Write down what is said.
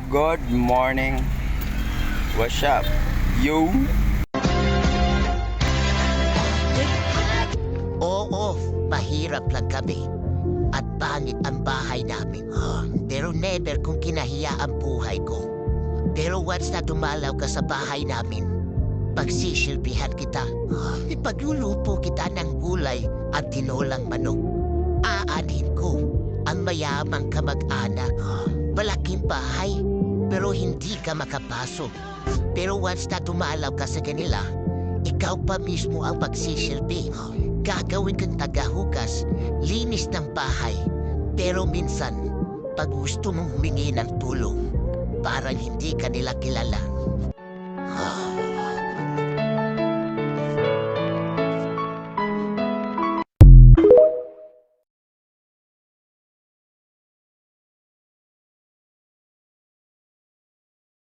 Good morning. What's up? You? Oo, mahirap lang kami. At pangit ang bahay namin. Pero never kong kinahiya ang buhay ko. Pero once na dumalaw ka sa bahay namin, pagsisilbihan kita. Ipaglulupo kita ng gulay at tinolang manok. Aanhin ko ang mayamang kamag-anak. Malaking bahay, pero hindi ka makapasok. Pero once na dumalaw ka sa kanila, ikaw pa mismo ang pagsisilbi. Gagawin kang tagahugas, linis ng bahay. Pero minsan, pag gusto mong humingi ng tulong, parang hindi ka nila kilala.